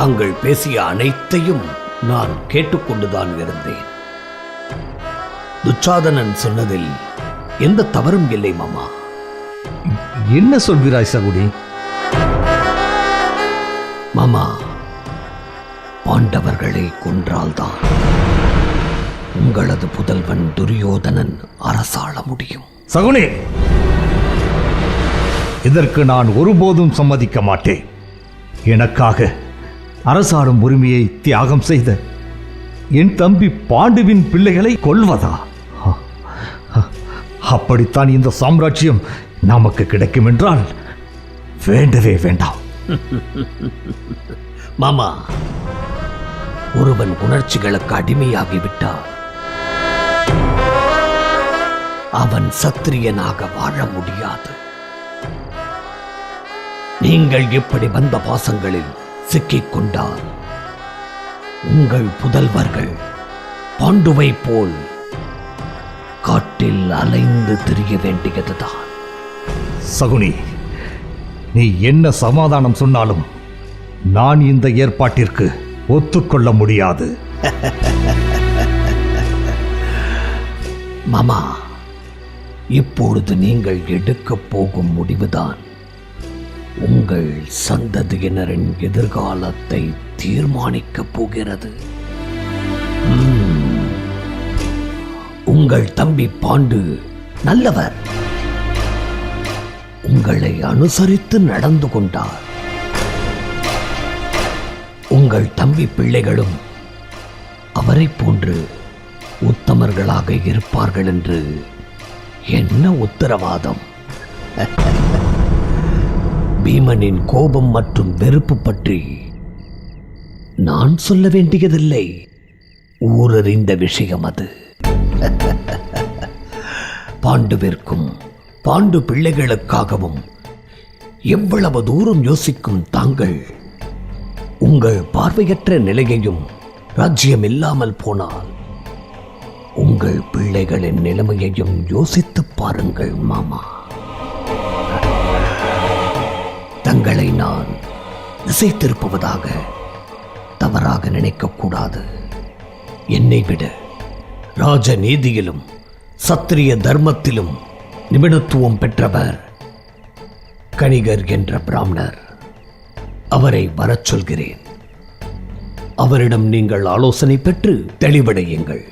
தாங்கள் பேசிய அனைத்தையும் நான் கேட்டுக்கொண்டுதான் இருந்தேன். துச்சாதனன் சொன்னதில் எந்த தவறும் இல்லை மாமா. என்ன சொல்கிறாய் சகுனி? மாமா, பாண்டவர்களை கொன்றால்தான் உங்களது புதல்வன் துரியோதனன் அரசாள முடியும். சகுனி, இதற்கு நான் ஒருபோதும் சம்மதிக்க மாட்டேன். எனக்காக அரசாடும் உரிமையை தியாகம் செய்த என் தம்பி பாண்டுவின் பிள்ளைகளை கொல்வதா? அப்படித்தான் இந்த சாம்ராஜ்யம் நமக்கு கிடைக்கும் என்றால் வேண்டவே வேண்டாம். மாமா, ஒருவன் உணர்ச்சிகளுக்கு அடிமையாகிவிட்டால் அவன் சத்திரியனாக வாழ முடியாது. நீங்கள் இப்படி வந்த பாசங்களில் சிக்கிக் கொண்டால் உங்கள் புதல்வர்கள் பாண்டுவை போல் காட்டில் அலைந்து திரிய வேண்டியதுதான். சகுனி, நீ என்ன சமாதானம் சொன்னாலும் நான் இந்த ஏற்பாட்டிற்கு ஒத்துக்கொள்ள முடியாது. மாமா, இப்பொழுது நீங்கள் எடுக்கப் போகும் முடிவுதான் உங்கள் சந்ததியினரின் எதிர்காலத்தை தீர்மானிக்கப் போகிறது. உங்கள் தம்பி பாண்டு நல்லவர். உங்களை அனுசரித்து நடந்து கொண்டார். உங்கள் தம்பி பிள்ளைகளும் அவரை போன்று உத்தமர்களாக இருப்பார்கள் என்று என்ன உத்தரவாதம்? பீமனின் கோபம் மற்றும் வெறுப்பு பற்றி நான் சொல்ல வேண்டியதில்லை. ஊரறிந்த விஷயம் அது. பாண்டுவிற்கும் பாண்டு பிள்ளைகளுக்காகவும் எவ்வளவு தூரம் யோசிக்கும் தாங்கள் உங்கள் பார்வையற்ற நிலையையும் ராஜ்யம் இல்லாமல் போனால் உங்கள் பிள்ளைகளின் நிலைமையையும் யோசித்து பாருங்கள் மாமா. தங்களை நான் திசை திருப்புவதாக தவறாக நினைக்கக்கூடாது. என்னை விட ராஜநீதியிலும் சத்திரிய தர்மத்திலும் நிபுணத்துவம் பெற்றவர் கணிகர் என்ற பிராமணர். அவரை வரச் சொல்கிறேன். அவரிடம் நீங்கள் ஆலோசனை பெற்று தெளிவடையுங்கள்.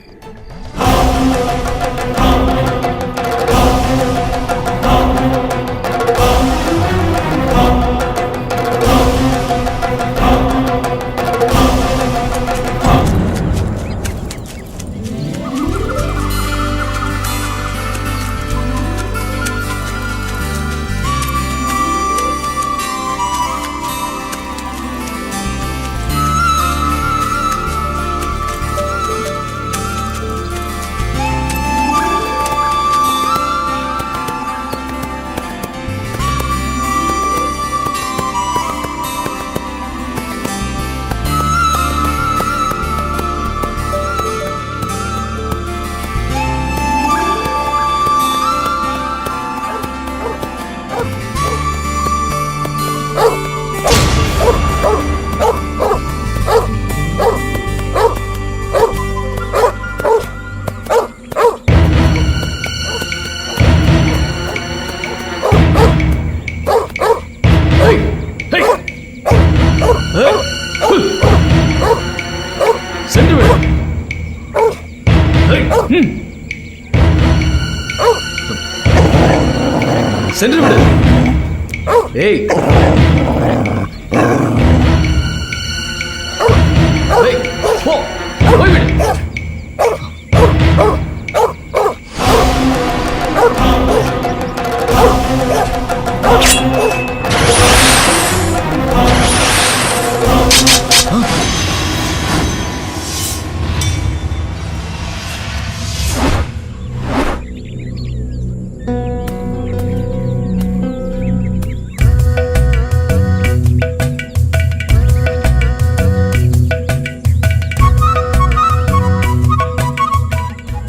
சென்று விடு. ஏய், போய்விடு.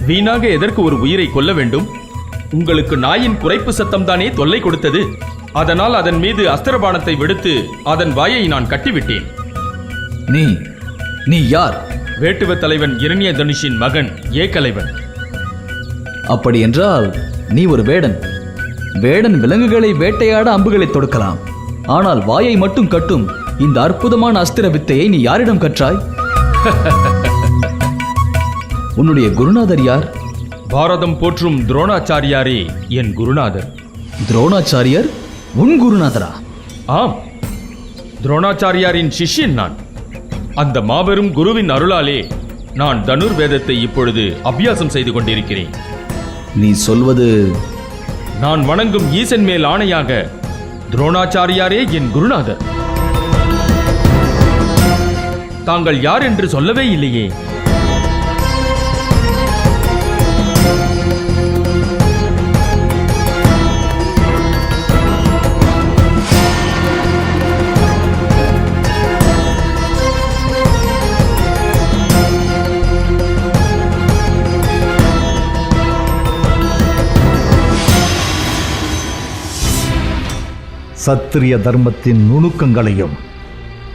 வீணாக எதற்கு ஒரு உயிரை கொல்ல வேண்டும்? உங்களுக்கு நாயின் குறைப்பு சத்தம் தானே தொல்லை கொடுத்தது. அதனால் அதன் மீது அஸ்திரபாணத்தை விடுத்து அதன் வாயை நான் கட்டிவிட்டேன். நீ யார்? வேட்டுவ தலைவன் இரணிய தனுஷின் மகன் ஏகலைவன். அப்படி என்றால் நீ ஒரு வேடன். வேடன் விலங்குகளை வேட்டையாட அம்புகளை தொடுக்கலாம். ஆனால் வாயை மட்டும் கட்டும் இந்த அற்புதமான அஸ்திர வித்தையை நீ யாரிடம் கற்றாய்? உன்னுடைய குருநாதர் யார்? பாரதம் போற்றும் துரோணாச்சாரியாரே என் குருநாதர். துரோணாச்சாரியர் உன் குருநாதரா? ஆம், துரோணாச்சாரியாரின் சிஷ்யன் நான். அந்த மாபெரும் குருவின் அருளாலே நான் தனுர்வேதத்தை இப்பொழுது அபியாசம் செய்து கொண்டிருக்கிறேன். நீ சொல்வது? நான் வணங்கும் ஈசன் மேல் ஆணையாக துரோணாச்சாரியாரே என் குருநாதர். தாங்கள் யார் என்று சொல்லவே இல்லையே. சத்திரிய தர்மத்தின் நுணுக்கங்களையும்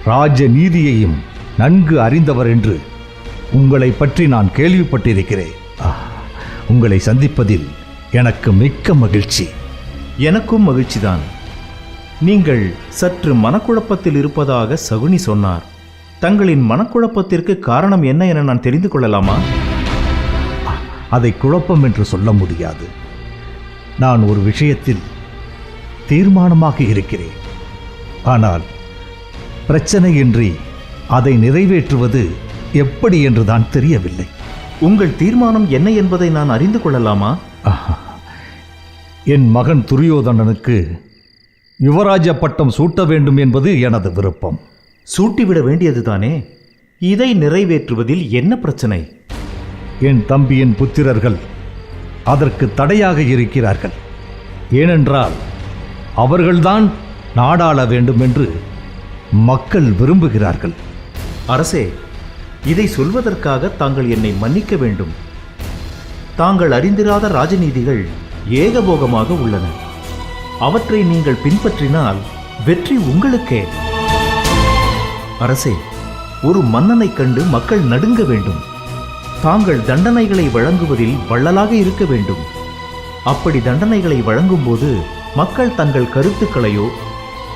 ராஜ நீதியையும் நன்கு அறிந்தவர் என்று உங்களை பற்றி நான் கேள்விப்பட்டிருக்கிறேன். உங்களை சந்திப்பதில் எனக்கு மிக்க மகிழ்ச்சி. எனக்கும் மகிழ்ச்சிதான். நீங்கள் சற்று மனக்குழப்பத்தில் இருப்பதாக சகுனி சொன்னார். தங்களின் மனக்குழப்பத்திற்கு காரணம் என்ன என நான் தெரிந்து கொள்ளலாமா? அதை குழப்பம் என்று சொல்ல முடியாது. நான் ஒரு விஷயத்தில் தீர்மானமாக இருக்கிறேன். ஆனால் பிரச்சனையின்றி அதை நிறைவேற்றுவது எப்படி என்றுதான் தெரியவில்லை. உங்கள் தீர்மானம் என்ன என்பதை நான் அறிந்து கொள்ளலாமா? என் மகன் துரியோதனனுக்கு யுவராஜ பட்டம் சூட்ட வேண்டும் என்பது எனது விருப்பம். சூட்டிவிட வேண்டியதுதானே. இதை நிறைவேற்றுவதில் என்ன பிரச்சனை? என் தம்பியின் புத்திரர்கள் அதற்கு தடையாக இருக்கிறார்கள். ஏனென்றால் அவர்கள்தான் நாடாள வேண்டும் என்று மக்கள் விரும்புகிறார்கள். அரசே, இதை சொல்வதற்காக தாங்கள் என்னை மன்னிக்க வேண்டும். தாங்கள் அறிந்திராத ராஜநீதிகள் ஏகபோகமாக உள்ளன. அவற்றை நீங்கள் பின்பற்றினால் வெற்றி உங்களுக்கே. அரசே, ஒரு மன்னனை கண்டு மக்கள் நடுங்க வேண்டும். தாங்கள் தண்டனைகளை வழங்குவதில் வள்ளலாக இருக்க வேண்டும். அப்படி தண்டனைகளை வழங்கும்போது மக்கள் தங்கள் கருத்துக்களையோ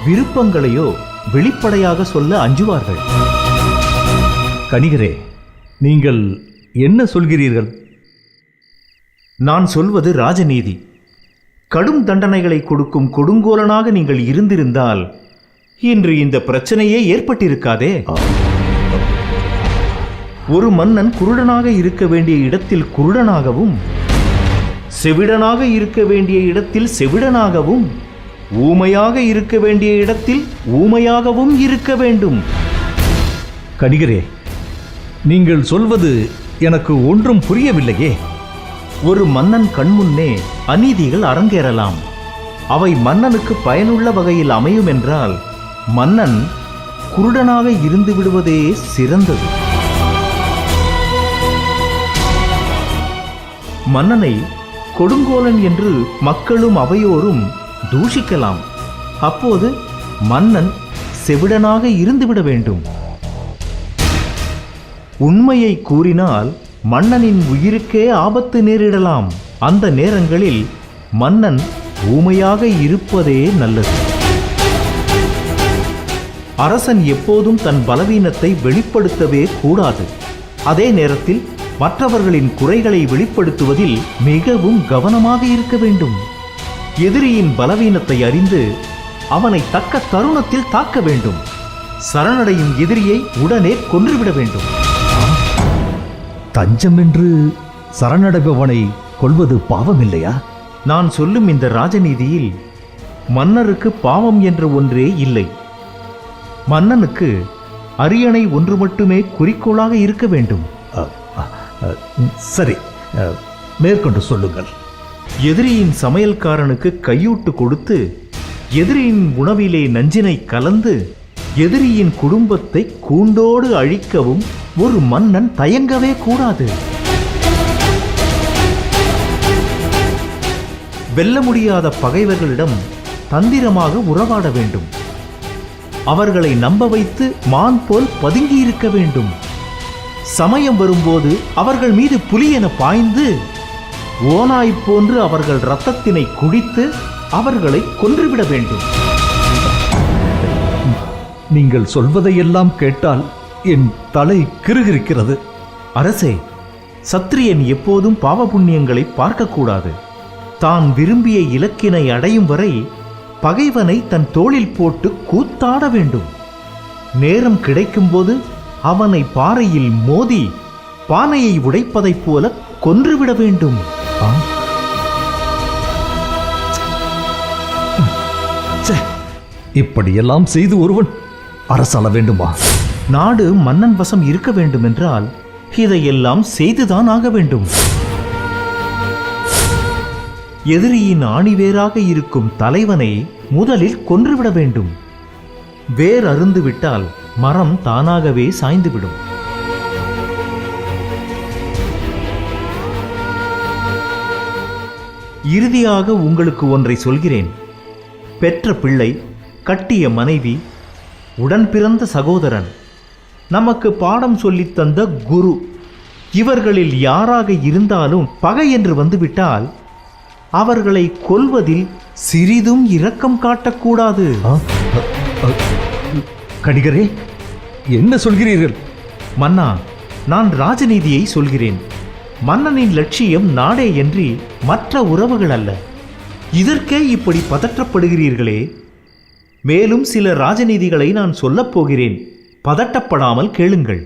விருப்பங்களையோ வெளிப்படையாக சொல்ல அஞ்சுவார்கள். கணிகரே, நீங்கள் என்ன சொல்கிறீர்கள்? நான் சொல்வது ராஜநீதி. கடும் தண்டனைகளை கொடுக்கும் கொடுங்கோலனாக நீங்கள் இருந்திருந்தால் இன்று இந்த பிரச்சனையே ஏற்பட்டிருக்காதே. ஒரு மன்னன் குருடனாக இருக்க வேண்டிய இடத்தில் குருடனாகவும், செவிடனாக இருக்க வேண்டிய இடத்தில் செவிடனாகவும், ஊமையாக இருக்க வேண்டிய இடத்தில் ஊமையாகவும் இருக்க வேண்டும். கணிகரே, நீங்கள் சொல்வது எனக்கு ஒன்றும் புரியவில்லையே. ஒரு மன்னன் கண்முன்னே அநீதிகள் அரங்கேறலாம். அவை மன்னனுக்கு பயனுள்ள வகையில் அமையும் என்றால் மன்னன் குருடனாக இருந்து விடுவதே சிறந்தது. மன்னனை கொடுங்கோலன் என்று மக்களும் அவையோரும் தூஷிக்கலாம். அப்போது மன்னன் செவிடனாக இருந்துவிட வேண்டும். உண்மையை கூறினால் மன்னனின் உயிருக்கே ஆபத்து நேரிடலாம். அந்த நேரங்களில் மன்னன் ஊமையாக இருப்பதே நல்லது. அரசன் எப்போதும் தன் பலவீனத்தை வெளிப்படுத்தவே கூடாது. அதே நேரத்தில் மற்றவர்களின் குறைகளை வெளிப்படுத்துவதில் மிகவும் கவனமாக இருக்க வேண்டும். எதிரியின் பலவீனத்தை அறிந்து அவனை தக்க தருணத்தில் தாக்க வேண்டும். சரணடையும் எதிரியை உடனே கொன்றுவிட வேண்டும். தஞ்சம் என்று சரணடைபவனை கொல்வது பாவம் இல்லையா? நான் சொல்லும் இந்த ராஜநீதியில் மன்னருக்கு பாவம் என்ற ஒன்றே இல்லை. மன்னனுக்கு அரியணை ஒன்று மட்டுமே குறிக்கோளாக இருக்க வேண்டும். சரி, மேற்கொண்டு சொல்லுங்கள். எதிரியின் சமையல்காரனுக்கு கையூட்டு கொடுத்து எதிரியின் உணவிலே நஞ்சினை கலந்து எதிரியின் குடும்பத்தை கூண்டோடு அழிக்கவும் ஒரு மன்னன் தயங்கவே கூடாது. வெல்ல முடியாத பகைவர்களிடம் தந்திரமாக உறவாட வேண்டும். அவர்களை நம்ப வைத்து மான் போல் பதுங்கி இருக்க வேண்டும். சமயம் வரும்போது அவர்கள் மீது புலி என பாய்ந்து ஓநாய் போன்று அவர்கள் இரத்தத்தினை குடித்து அவர்களை கொன்றுவிட வேண்டும். நீங்கள் சொல்வதையெல்லாம் கேட்டால் என் தலை கிறுகிறுக்கிறது. அரசே, சத்திரியன் எப்போதும் பாவ புண்ணியங்களை பார்க்கக்கூடாது. தான் விரும்பிய இலக்கினை அடையும் வரை பகைவனை தன் தோளில் போட்டு கூத்தாட வேண்டும். நேரம் கிடைக்கும்போது அவனை பாறையில் மோதி பானையை உடைப்பதைப் போல கொன்றுவிட வேண்டும். இப்படியெல்லாம் செய்து ஒருவன் அரசாள வேண்டுமா? நாடு மன்னன் வசம் இருக்க வேண்டுமென்றால் இதையெல்லாம் செய்துதான் ஆக வேண்டும். எதிரியின் ஆணிவேராக இருக்கும் தலைவனை முதலில் கொன்றுவிட வேண்டும். வேர் அருந்துவிட்டால் மரம் தானாகவே சாய்ந்துவிடும். இறுதியாக உங்களுக்கு ஒன்றை சொல்கிறேன். பெற்ற பிள்ளை, கட்டிய மனைவி, உடன் பிறந்த சகோதரன், நமக்கு பாடம் சொல்லித் தந்த குரு, இவர்களில் யாராக இருந்தாலும் பகை என்று வந்துவிட்டால் அவர்களை கொல்வதில் சிறிதும் இரக்கம் காட்டக்கூடாது. கணிகரே, என்ன சொல்கிறீர்கள்? மன்னா, நான் ராஜநீதியை சொல்கிறேன். மன்னனின் லட்சியம் நாடே என்று மற்ற உறவுகள் அல்ல. இதற்கே இப்படி பதற்றப்படுகிறீர்களே. மேலும் சில ராஜநீதிகளை நான் சொல்லப் போகிறேன். பதட்டப்படாமல் கேளுங்கள்.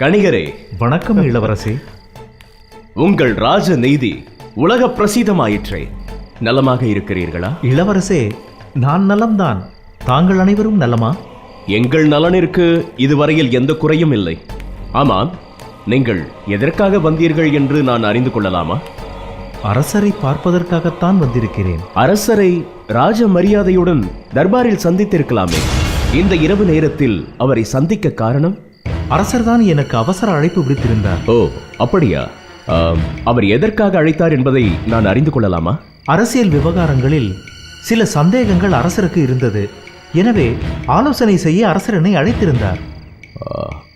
கணிகரே, வணக்கம் இளவரசே. உங்கள் ராஜ நீதி உலக பிரசித்தமாயிற்றே. நலமாக இருக்கிறீர்களா? இளவரசே, நான் நலம்தான். தாங்கள் அனைவரும் நலமா? எங்கள் நலனிற்கு இதுவரையில் எந்த குறையும் இல்லை. ஆமாம், நீங்கள் எதற்காக வந்தீர்கள் என்று நான் அறிந்து கொள்ளலாமா? அரசரை பார்ப்பதற்காகத்தான் வந்திருக்கிறேன். அரசரை ராஜ மரியாதையுடன் தர்பாரில் சந்தித்திருக்கலாமே. இந்த இரவு நேரத்தில் அவரை சந்திக்க காரணம்? அரசர்தான் எனக்கு அவசர அழைப்பு விடுத்திருந்தார். ஓ, அப்படியா? அவர் எதற்காக அழைத்தார் என்பதை நான் அறிந்து கொள்ளலாமா? அரசியல் விவகாரங்களில் சில சந்தேகங்கள் அரசருக்கு இருந்தது. எனவே ஆலோசனை செய்ய அரசர் என்னை அழைத்திருந்தார்.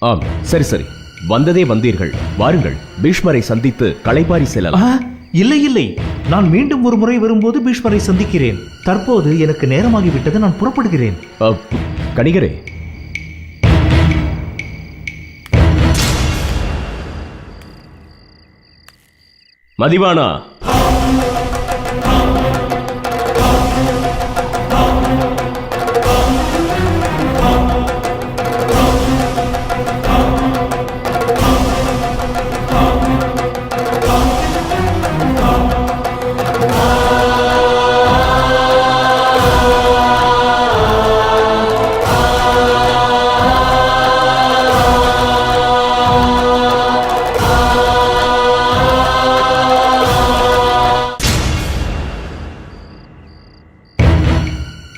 ஆம், சரி சரி, வந்ததே வந்தீர்கள். வாருங்கள், பீஷ்மரை சந்தித்து களைபாரி செல்லலாம். இல்லை இல்லை, நான் மீண்டும் ஒரு முறை வரும்போது பீஷ்மரை சந்திக்கிறேன். தற்போது எனக்கு நேரமாகிவிட்டது, நான் புறப்படுகிறேன். கணிகரே, மதிவானா,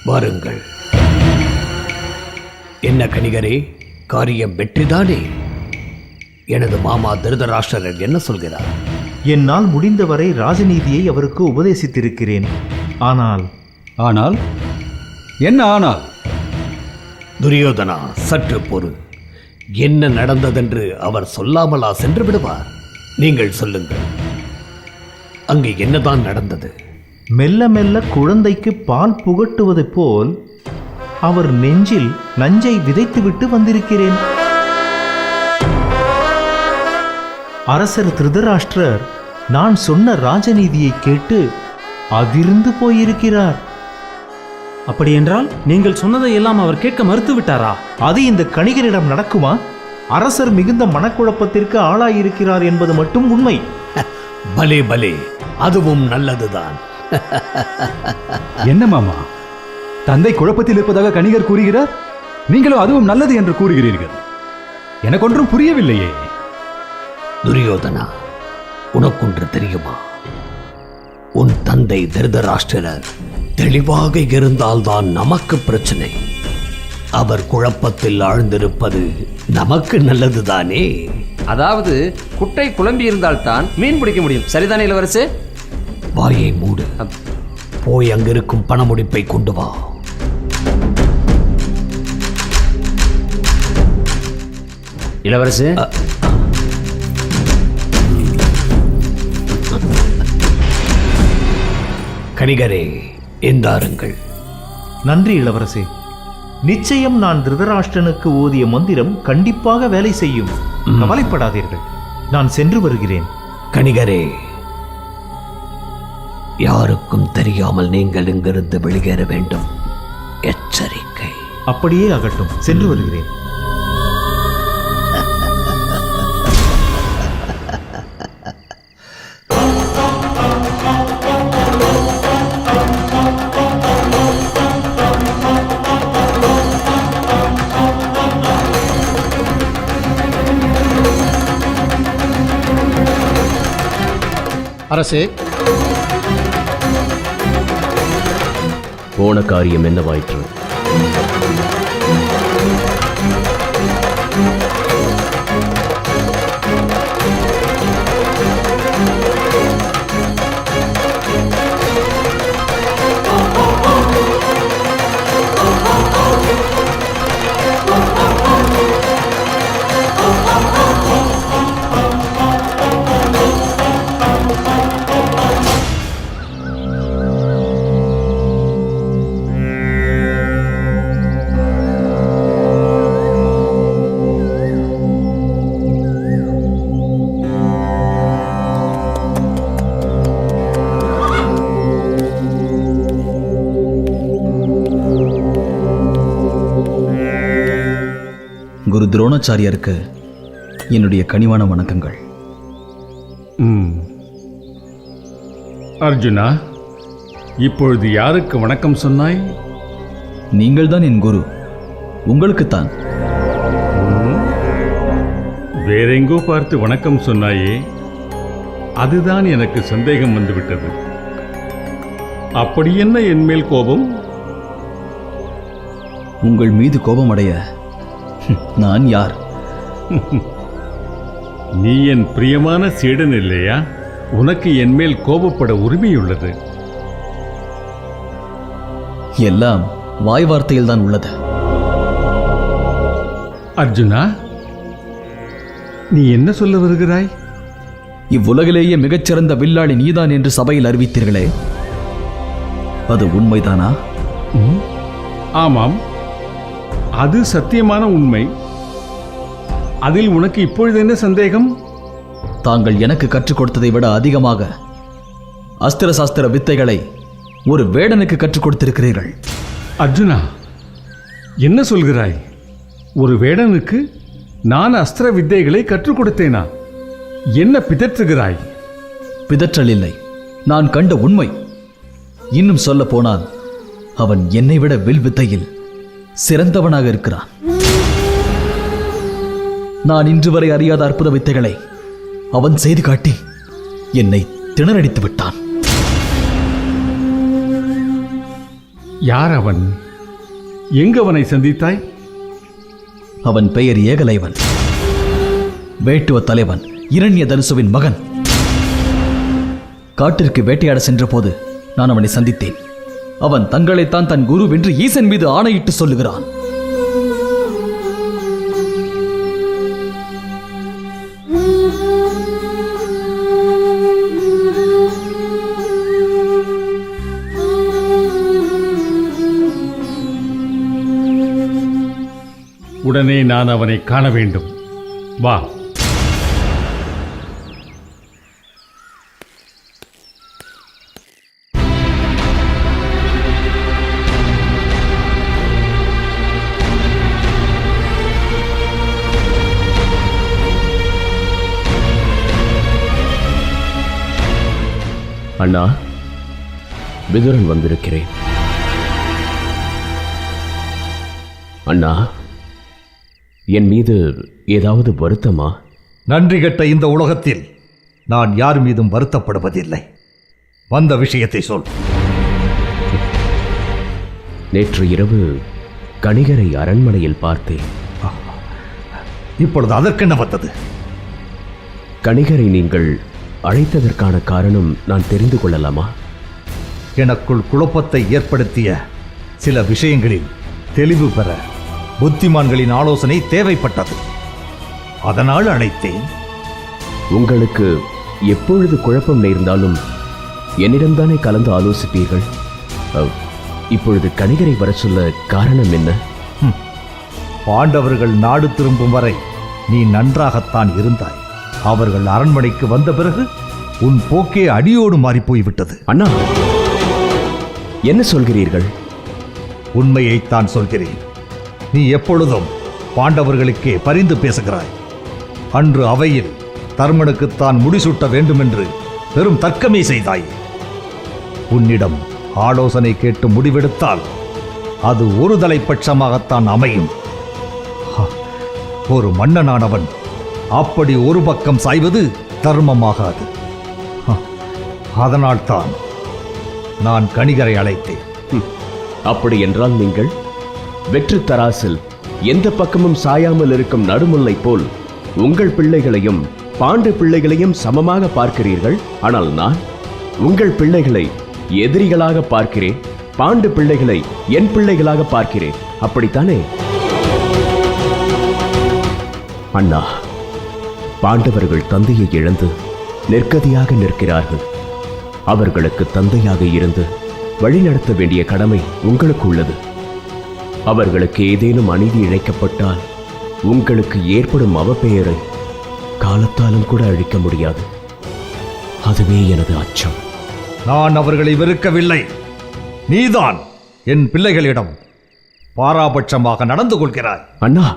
வாருங்கள். என்ன கணிகரே, காரியம் வெற்றிதானே? எனது மாமா திருதராஷ்டிரர் என்ன சொல்கிறார்? என்னால் முடிந்தவரை ராஜநீதியை அவருக்கு உபதேசித்திருக்கிறேன். ஆனால் என்ன ஆனால்? துரியோதனா, சற்று பொறு. என்ன நடந்ததென்று அவர் சொல்லாமலா சென்று விடுவார்? நீங்கள் சொல்லுங்கள், அங்கு என்னதான் நடந்தது? மெல்ல மெல்ல குழந்தைக்கு பால் புகட்டுவது போல் அவர் நெஞ்சில் நஞ்சை விதைத்துவிட்டு வந்திருக்கிறேன். அரசர் திருதராஷ்டிரர் நான் சொன்ன ராஜநீதியை கேட்டு அதிர்ந்து போயிருக்கிறார். அப்படியென்றால் நீங்கள் சொன்னதை எல்லாம் அவர் கேட்க மறுத்து விட்டாரா? அது இந்த கணிகரிடம் நடக்குமா? அரசர் மிகுந்த மனக்குழப்பத்திற்கு ஆளாயிருக்கிறார் என்பது மட்டும் உண்மை. பலே பலே, அதுவும் நல்லதுதான். என்ன மாமா, தந்தை குழப்பத்தில் இருப்பதாக கணிகர் கூறுகிறார், நீங்களும் அதுவும் நல்லது என்று கூறுகிறீர்கள். எனக்கு ஒன்றும் புரியவில்லையே. துரியோதனா, உனக்கொன்று தெரியுமா? உன் தந்தை திருதராஷ்டிரர் தெளிவாக இருந்தால்தான் நமக்கு பிரச்சனை. அவர் குழப்பத்தில் ஆழ்ந்திருப்பது நமக்கு நல்லதுதானே. அதாவது குட்டை குழம்பி இருந்தால்தான் மீன் பிடிக்க முடியும். சரிதானே இளவரசே? வாயை மூடு. போய் அங்கிருக்கும் பணமுடிப்பை கொண்டு வா. இளவரசே, கணிகரே, இந்தாருங்கள். நன்றி இளவரசே. நிச்சயம் நான் திருதராஷ்டிரனுக்கு ஓதிய மந்திரம் கண்டிப்பாக வேலை செய்யும். கவலைப்படாதீர்கள், நான் சென்று வருகிறேன். கணிகரே, யாருக்கும் தெரியாமல் நீங்கள் இங்கிருந்து வெளியேற வேண்டும். எச்சரிக்கை. அப்படியே ஆகட்டும், சென்று வருகிறேன். அரசே, போன காரியம் என்னவாயிற்று? குரு துரோணாச்சாரியாருக்கு என்னுடைய கனிவான வணக்கங்கள். அர்ஜுனா, இப்பொழுது யாருக்கு வணக்கம் சொன்னாய்? நீங்கள்தான் என் குரு, உங்களுக்குத்தான். வேறெங்கோ பார்த்து வணக்கம் சொன்னாயே, அதுதான் எனக்கு சந்தேகம் வந்துவிட்டது. அப்படி என்ன என் மேல் கோபம்? உங்கள் மீது கோபம் அடைய நான் யார்? நீ என் பிரியமான சீடன் இல்லையா? உனக்கு என் மேல் கோபப்பட உரிமையுள்ளது. எல்லாம் வாய் வார்த்தையில் தான் உள்ளது. அர்ஜுனா, நீ என்ன சொல்ல வருகிறாய்? இவ்வுலகிலேயே மிகச்சிறந்த வில்லாளி நீதான் என்று சபையில் அறிவித்தீர்களே, அது உண்மைதானா? ஆமாம், அது சத்தியமான உண்மை. அதில் உனக்கு இப்பொழுது என்ன சந்தேகம்? தாங்கள் எனக்கு கற்றுக் கொடுத்ததை விட அதிகமாக அஸ்திர சாஸ்திர வித்தைகளை ஒரு வேடனுக்கு கற்றுக் கொடுத்திருக்கிறீர்கள். அர்ஜுனா, என்ன சொல்கிறாய்? ஒரு வேடனுக்கு நான் அஸ்திர வித்தைகளை கற்றுக் கொடுத்தேனா? என்ன பிதற்றுகிறாய்? பிதற்றல் இல்லை, நான் கண்ட உண்மை. இன்னும் சொல்ல போனால் அவன் என்னை விட வில் வித்தையில் சிறந்தவனாக இருக்கிறான். நான் இன்று வரை அறியாத அற்புத வித்தைகளை அவன் செய்து காட்டி என்னை திணறடித்து விட்டான். யார் அவன்? எங்கு அவனை சந்தித்தாய்? அவன் பெயர் ஏகலைவன், வேட்டுவ தலைவன் இரண்ய தனுசுவின் மகன். காட்டிற்கு வேட்டையாட சென்ற போது நான் அவனை சந்தித்தேன். அவன் தங்களைத்தான் தன் குருவென்று ஈசன் மீது ஆணையிட்டு சொல்லுகிறான். உடனே நான் அவனை காண வேண்டும். வா. அண்ணா, விதுரன் வந்திருக்கிறேன். அண்ணா, என் மீது ஏதாவது வருத்தமா? நன்றி கெட்ட இந்த உலகத்தில் நான் யார் மீதும் வருத்தப்படுவதில்லை. வந்த விஷயத்தை சொல். நேற்று இரவு கணிகரை அரண்மனையில் பார்த்தேன். இப்பொழுது அதற்கென்ன வந்தது? கணிகரை நீங்கள் அழைத்ததற்கான காரணம் நான் தெரிந்து கொள்ளலாமா? எனக்குள் குழப்பத்தை ஏற்படுத்திய சில விஷயங்களில் தெளிவு பெற புத்திமான்களின் ஆலோசனை தேவைப்பட்டது. அதனால் அழைத்தேன். உங்களுக்கு எப்பொழுது குழப்பம் நேர்ந்தாலும் என்னிடம்தானே கலந்து ஆலோசிப்பீர்கள். இப்பொழுது கணிகரை வர சொல்ல காரணம் என்ன? பாண்டவர்கள் நாடு திரும்பும் வரை நீ நன்றாகத்தான் இருந்தாய். அவர்கள் அரண்மனைக்கு வந்த பிறகு உன் போக்கே அடியோடு மாறிப்போய்விட்டது. அண்ணா, என்ன சொல்கிறீர்கள்? உண்மையைத்தான் சொல்கிறேன். நீ எப்பொழுதும் பாண்டவர்களுக்கே பரிந்து பேசுகிறாய். அன்று அவையில் தர்மனுக்குத்தான் முடிசூட்ட வேண்டுமென்று பெரும் தர்க்கமே செய்தாய். உன்னிடம் ஆலோசனை கேட்டு முடிவெடுத்தால் அது ஒரு தலைப்பட்சமாகத்தான் அமையும். ஒரு மன்னனானவன் அப்படி ஒரு பக்கம் சாய்வது தர்மமாகாது. அதனால்தான் நான் கணிகரை அழைத்தேன். அப்படி என்றால் நீங்கள் வெற்று தராசில் எந்த பக்கமும் சாயாமல் இருக்கும் நடுமுல்லை போல் உங்கள் பிள்ளைகளையும் பாண்டு பிள்ளைகளையும் சமமாக பார்க்கிறீர்கள். ஆனால் நான் உங்கள் பிள்ளைகளை எதிரிகளாக பார்க்கிறேன், பாண்டு பிள்ளைகளை என் பிள்ளைகளாக பார்க்கிறேன். அப்படித்தானே? அண்ணா, பாண்டவர்கள் தந்தையை இழந்து நெற்கதியாக நிற்கிறார்கள். அவர்களுக்கு தந்தையாக இருந்து வழிநடத்த வேண்டிய கடமை உங்களுக்கு உள்ளது. அவர்களுக்கு ஏதேனும் அநீதி இழைக்கப்பட்டால் உங்களுக்கு ஏற்படும் அவப்பெயரை காலத்தாலும் கூட அழிக்க முடியாது. அதுவே எனது அச்சம். நான் அவர்களை வெறுக்கவில்லை. நீதான் என் பிள்ளைகளிடம் பாராபட்சமாக நடந்து கொள்கிறாய். அண்ணா,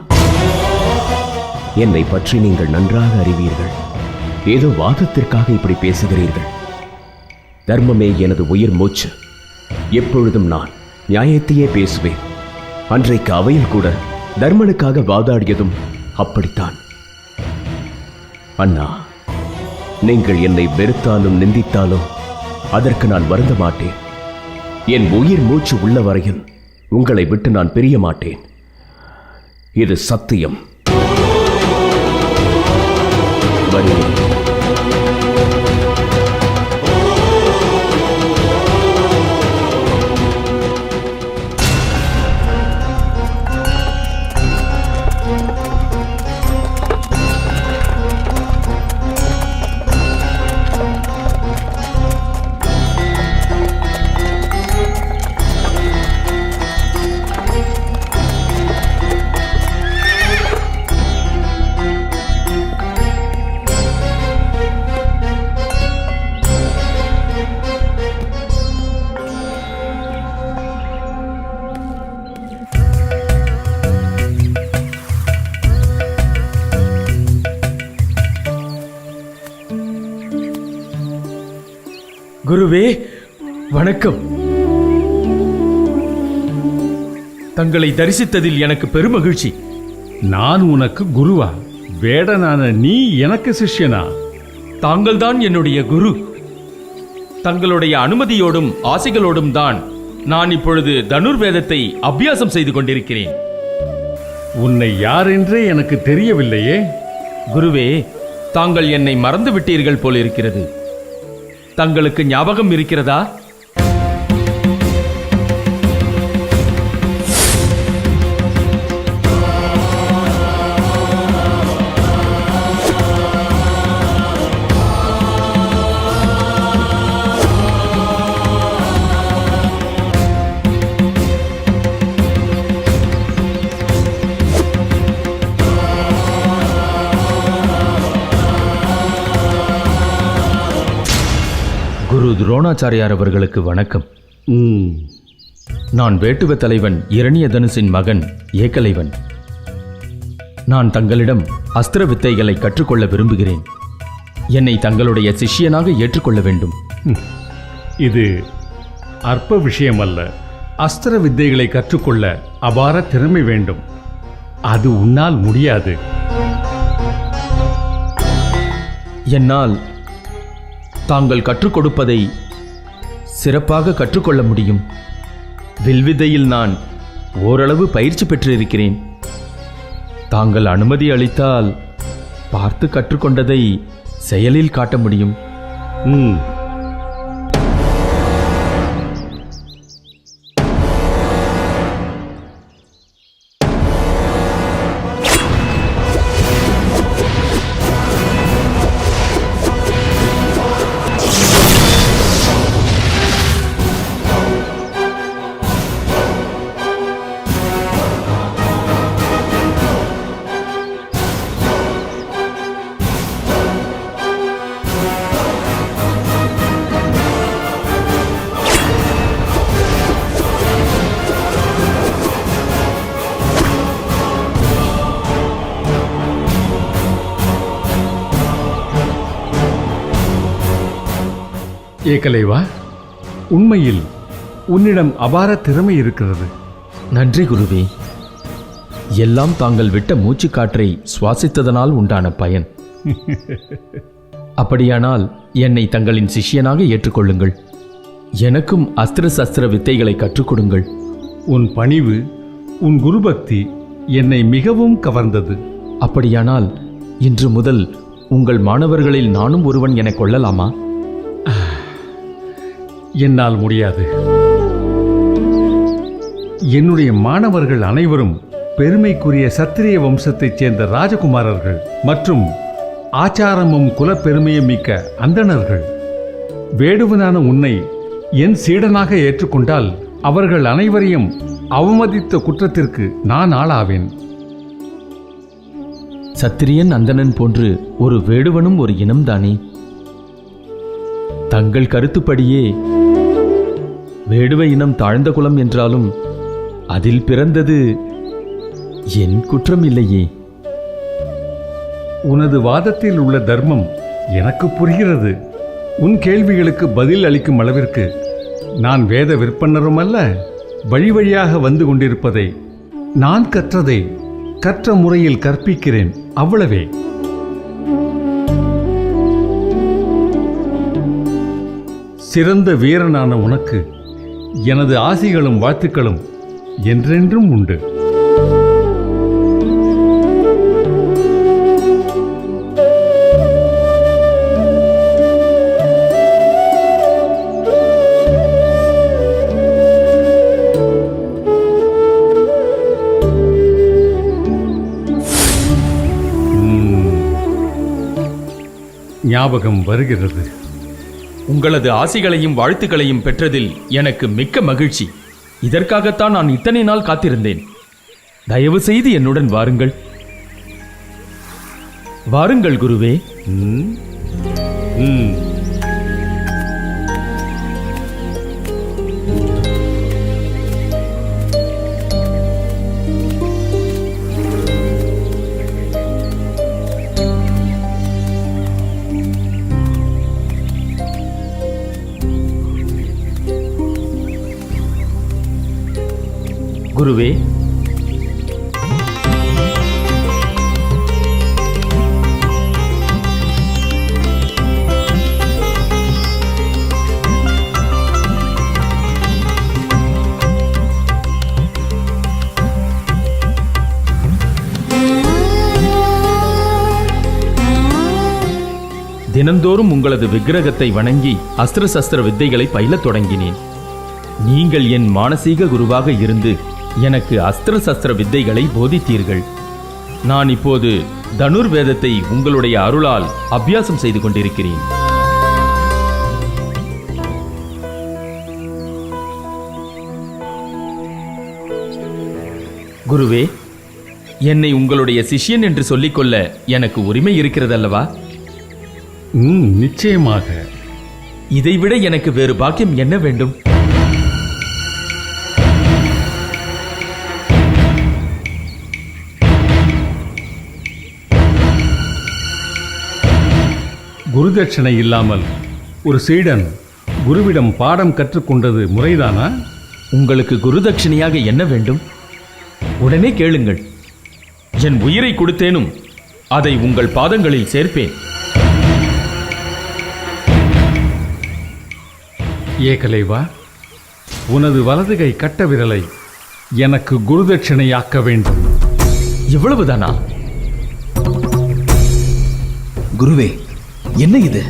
என்னை பற்றி நீங்கள் நன்றாக அறிவீர்கள். ஏதோ வாதத்திற்காக இப்படி பேசுகிறீர்கள். தர்மமே எனது உயிர் மூச்சு. எப்பொழுதும் நான் நியாயத்தையே பேசுவேன். அன்றைக்கு அவையில் கூட தர்மனுக்காக வாதாடியதும் அப்படித்தான். அண்ணா, நீங்கள் என்னை வெறுத்தாலும் நிந்தித்தாலும் அதற்கு நான் வருந்த மாட்டேன். என் உயிர் மூச்சு உள்ள வரையில் உங்களை விட்டு நான் பிரிய மாட்டேன். இது சத்தியம். வருகிறேன். குருவே வணக்கம். தங்களை தரிசித்ததில் எனக்கு பெருமகிழ்ச்சி. நான் உனக்கு குருவா? வேடனான நீ எனக்கு சிஷ்யனா? தாங்கள்தான் என்னுடைய குரு. தங்களுடைய அனுமதியோடும் ஆசைகளோடும் தான் நான் இப்பொழுது தனுர்வேதத்தை அபியாசம் செய்து கொண்டிருக்கிறேன். உன்னை யார் என்றே எனக்கு தெரியவில்லையே. குருவே, தாங்கள் என்னை மறந்து விட்டீர்கள் போல் இருக்கிறது. தங்களுக்கு ஞாபகம் இருக்கிறதா? குரு துரோணாச்சாரியார் அவர்களுக்கு வணக்கம். நான் வேட்டுவ தலைவன் இரணிய தனுசின் மகன் ஏகலைவன். நான் தங்களிடம் அஸ்திர வித்தைகளை கற்றுக்கொள்ள விரும்புகிறேன். என்னை தங்களுடைய சிஷ்யனாக ஏற்றுக்கொள்ள வேண்டும். இது அற்ப விஷயமல்ல. அஸ்திர வித்தைகளை கற்றுக்கொள்ள அபார திறமை வேண்டும். அது உன்னால் முடியாது. என்னால் தாங்கள் கற்றுக் கொடுப்பதை சிறப்பாக கற்றுக்கொள்ள முடியும். வில்வித்தையில் நான் ஓரளவு பயிற்சி பெற்றிருக்கிறேன். தாங்கள் அனுமதி அளித்தால் பார்த்து கற்றுக்கொண்டதை செயலில் காட்ட முடியும். ஏகலைவா, உண்மையில் உன்னிடம் அபார திறமை இருக்கிறது. நன்றி குருவே. எல்லாம் தாங்கள் விட்ட மூச்சுக்காற்றை சுவாசித்ததனால் உண்டான பயன். அப்படியானால் என்னை தங்களின் சிஷ்யனாக ஏற்றுக்கொள்ளுங்கள். எனக்கும் அஸ்திர சஸ்திர வித்தைகளை கற்றுக் கொடுங்கள். உன் பணிவு, உன் குருபக்தி என்னை மிகவும் கவர்ந்தது. அப்படியானால் இன்று முதல் உங்கள் மாணவர்களில் நானும் ஒருவன் என கொள்ளலாமா? என்னால் முடியாது. என்னுடைய மாணவர்கள் அனைவரும் பெருமைக்குரிய சத்திரிய வம்சத்தைச் சேர்ந்த ராஜகுமாரர்கள் மற்றும் ஆச்சாரமும் குலப்பெருமையும் மிக்க அந்தணர்கள். வேடுவனான உன்னை என் சீடனாக ஏற்றுக்கொண்டால் அவர்கள் அனைவரையும் அவமதித்த குற்றத்திற்கு நான் ஆளாவேன். சத்திரியன் அந்தணன் போன்று ஒரு வேடுவனும் ஒரு இனம்தானே? தங்கள் கருத்துப்படியே வேடுவ இனம் தாழ்ந்த குலம் என்றாலும் அதில் பிறந்தது என் குற்றம் இல்லையே. உனது வாதத்தில் உள்ள தர்மம் எனக்கு புரிகிறது. உன் கேள்விகளுக்கு பதில் அளிக்கும் அளவிற்கு நான் வேத விற்பன்னரும் அல்ல. வழி வழியாக வந்து கொண்டிருப்பதை, நான் கற்றதை கற்ற முறையில் கற்பிக்கிறேன், அவ்வளவே. சிறந்த வீரனான உனக்கு எனது ஆசிகளும் வாழ்த்துக்களும் என்றென்றும் உண்டு. ஞாபகம் வருகிறது. உங்களது ஆசிகளையும் வாழ்த்துக்களையும் பெற்றதில் எனக்கு மிக்க மகிழ்ச்சி. இதற்காகத்தான் நான் இத்தனை நாள் காத்திருந்தேன். தயவு செய்து என்னுடன் வாருங்கள். வாருங்கள் குருவே. குருவே, தினந்தோறும் உங்களது விக்கிரகத்தை வணங்கி அஸ்திர சஸ்திர வித்தைகளை பயிலத் தொடங்கினேன். நீங்கள் என் மானசீக குருவாக இருந்து எனக்கு அஸ்திர சஸ்திர வித்தைகளை போதித்தீர்கள். நான் இப்போது தனுர்வேதத்தை உங்களுடைய அருளால் அபியாசம் செய்து கொண்டிருக்கிறேன். குருவே, என்னை உங்களுடைய சிஷ்யன் என்று சொல்லிக்கொள்ள எனக்கு உரிமை இருக்கிறதல்லவா? நிச்சயமாக. இதைவிட எனக்கு வேறு பாக்கியம் என்ன வேண்டும்? குருதட்சணை இல்லாமல் ஒரு சீடன் குருவிடம் பாடம் கற்றுக்கொண்டது முறைதானா? உங்களுக்கு குருதட்சணையாக என்ன வேண்டும்? உடனே கேளுங்கள். என் உயிரை கொடுத்தேனும் அதை உங்கள் பாதங்களில் சேர்ப்பேன். ஏகலைவா, உனது வலது கை கட்ட விரலை எனக்கு குருதட்சணையாக்க வேண்டும். இவ்வளவுதானா? குருவே, என்ன இது?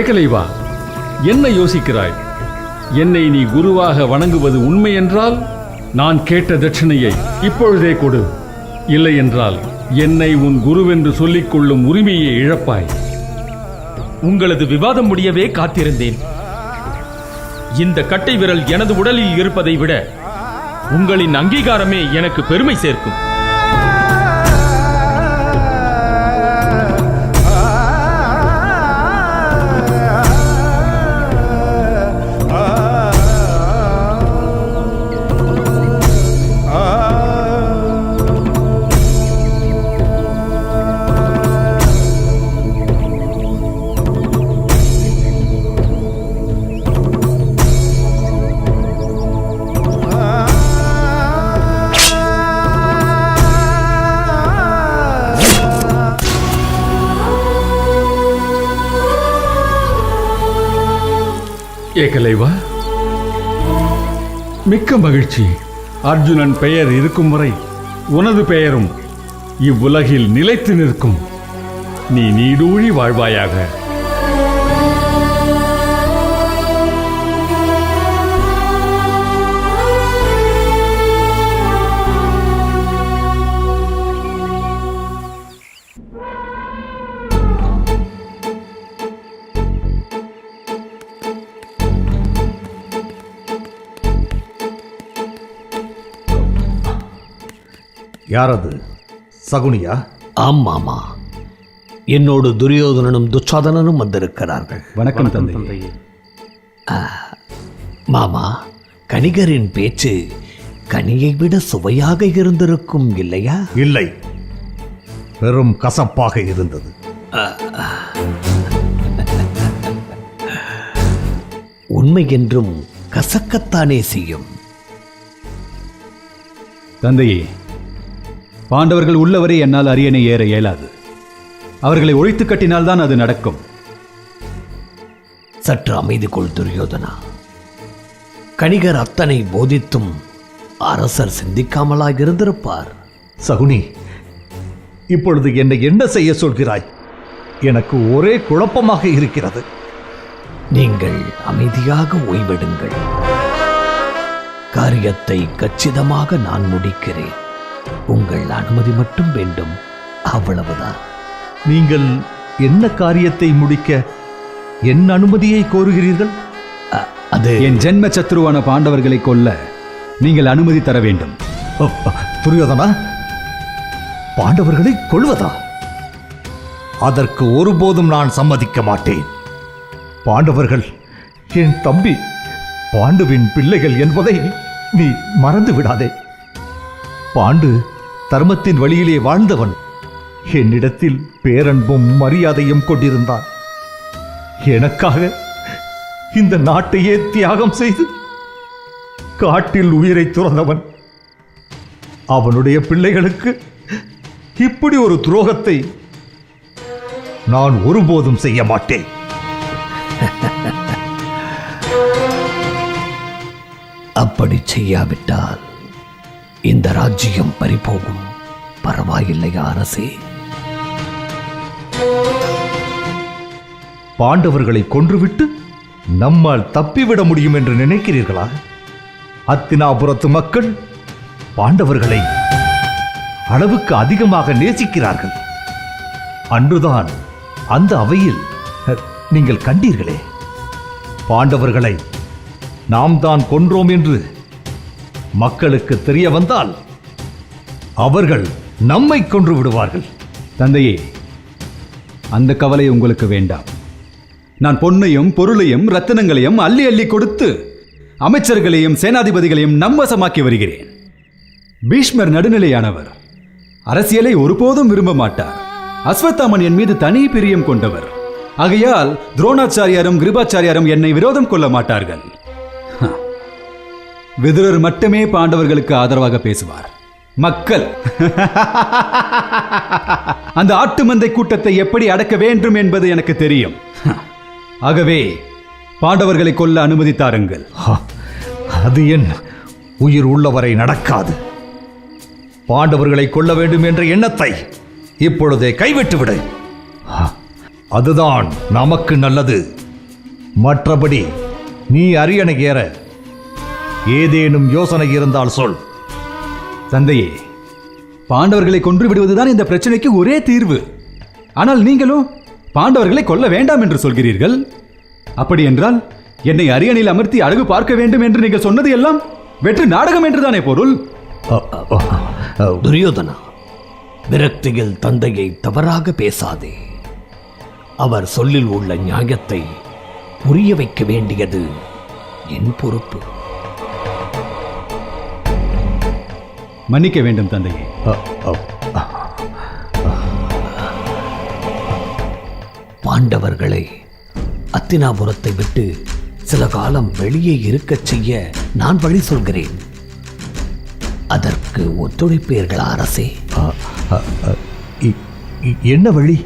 ஏகலைவா, என்ன யோசிக்கிறாய்? என்னை நீ குருவாக வணங்குவது உண்மை என்றால் நான் கேட்ட தட்சணையை இப்பொழுதே கொடு. இல்லை என்றால் என்னை உன் குருவென்று சொல்லிக் கொள்ளும் உரிமையை இழப்பாய். உங்களது விவாதம் முடியவே காத்திருந்தேன். இந்த கட்டை விரல் எனது உடலில் இருப்பதை விட உங்களின் அங்கீகாரமே எனக்கு பெருமை சேர்க்கும். ஏகலைவா, மிக்க மகிழ்ச்சி. அர்ஜுனன் பெயர் இருக்கும் வரை உனது பெயரும் இவ்வுலகில் நிலைத்து நிற்கும். நீ நீடூழி வாழ்வாயாக. யாரது? சகுனியா? ஆமாமா, என்னோடு துரியோதனனும் துச்சாதனனும் வந்திருக்கிறார்கள். வணக்கம் தந்தை. மாமா, கணிகரின் பேச்சு கனியை விட சுவையாக இருந்திருக்கும் இல்லையா? இல்லை, பெரும் கசப்பாக இருந்தது. உண்மை என்றும் கசக்கத்தானே செய்யும். தந்தையே, பாண்டவர்கள் உள்ளவரை என்னால் அரியணை ஏற இயலாது. அவர்களை ஒழித்து கட்டினால்தான் அது நடக்கும். சற்று அமைதி கொள் துரியோதனா. கணிகர் அத்தனை போதித்தும் அரசர் சிந்திக்காமலாக இருந்திருப்பார். சகுனி, இப்பொழுது என்னை என்ன செய்ய சொல்கிறாய்? எனக்கு ஒரே குழப்பமாக இருக்கிறது. நீங்கள் அமைதியாக ஓய்வெடுங்கள். காரியத்தை கச்சிதமாக நான் முடிக்கிறேன். உங்கள் அனுமதி மட்டும் வேண்டும், அவ்வளவுதான். நீங்கள் என்ன காரியத்தை முடிக்க என் அனுமதியை கோருகிறீர்கள்? அது என் ஜென்ம சத்ருவான பாண்டவர்களை கொல்ல நீங்கள் அனுமதி தர வேண்டும். துரியோதனா, பாண்டவர்களை கொல்வதா? அதற்கு ஒருபோதும் நான் சம்மதிக்க மாட்டேன். பாண்டவர்கள் என் தம்பி பாண்டுவின் பிள்ளைகள் என்பதை நீ மறந்து விடாதே. பாண்டு தர்மத்தின் வழியிலே வாழ்ந்தவன். என்னிடத்தில் பேரன்பும் மரியாதையும் கொண்டிருந்தான். எனக்காக இந்த நாட்டையே தியாகம் செய்து காட்டில் உயிரை துறந்தவன். அவனுடைய பிள்ளைகளுக்கு இப்படி ஒரு துரோகத்தை நான் ஒருபோதும் செய்ய மாட்டேன். அப்படி செய்யாவிட்டால் இந்த ராஜ்யம் பறிபோகும். பரவாயில்லையா அரசே? பாண்டவர்களை கொன்றுவிட்டு நம்மால் தப்பிவிட முடியும் என்று நினைக்கிறீர்களா? அத்தினாபுரத்து மக்கள் பாண்டவர்களை அளவுக்கு அதிகமாக நேசிக்கிறார்கள். அன்றுதான் அந்த அவையில் நீங்கள் கண்டீர்களே, பாண்டவர்களை நாம் தான் கொன்றோம் என்று மக்களுக்கு தெரிய வந்தால் அவர்கள் நம்மை கொன்று விடுவார்கள். தந்தையே, அந்த கவலை உங்களுக்கு வேண்டாம். நான் பொன்னையும் பொருளையும் ரத்தினங்களையும் அள்ளி அள்ளி கொடுத்து அமைச்சர்களையும் சேனாதிபதிகளையும் நம்வசமாக்கி வருகிறேன். பீஷ்மர் நடுநிலையானவர், அரசியலை ஒருபோதும் விரும்ப மாட்டார். அஸ்வத்தாமன் என் மீது தனி பிரியம் கொண்டவர். ஆகையால் துரோணாச்சாரியாரும் கிருபாச்சாரியாரும் என்னை விரோதம் கொள்ள மாட்டார்கள். விதுரர் மட்டுமே பாண்டவர்களுக்கு ஆதரவாக பேசுவார். மக்கள் அந்த ஆட்டு மந்தை கூட்டத்தை எப்படி அடக்க வேண்டும் என்பது எனக்கு தெரியும். ஆகவே பாண்டவர்களை கொல்ல அனுமதி தாருங்கள். அது என் உயிர் உள்ளவரை நடக்காது. பாண்டவர்களை கொல்ல வேண்டும் என்ற எண்ணத்தை இப்பொழுதே கைவிட்டுவிடு. அதுதான் நமக்கு நல்லது. மற்றபடி நீ அரியணை ஏற ஏதேனும் யோசனை இருந்தால் சொல். தந்தையே, பாண்டவர்களை கொன்று விடுவதுதான் இந்த பிரச்சனைக்கு ஒரே தீர்வு. ஆனால் நீங்களும் பாண்டவர்களை கொல்ல வேண்டாம் என்று சொல்கிறீர்கள். அப்படி என்றால் என்னை அரியணையில் அமர்த்தி அழகு பார்க்க வேண்டும் என்று நீங்கள் சொன்னது எல்லாம் வெற்று நாடகம் என்றுதானே பொருள்? துரியோதனா, விரக்தியில் தந்தையை தவறாக பேசாதே. அவர் சொல்லில் உள்ள நியாயத்தை புரிய வைக்க வேண்டியது என் பொறுப்பு. மன்னிக்க வேண்டும் தந்தையே. பாண்டவர்களை அத்தினாபுரத்தை விட்டு சில காலம் வெளியே இருக்கச் செய்ய நான் வழி சொல்கிறேன். அதற்கு ஒத்துழைப்பீர்களா அரசே? என்ன வழி?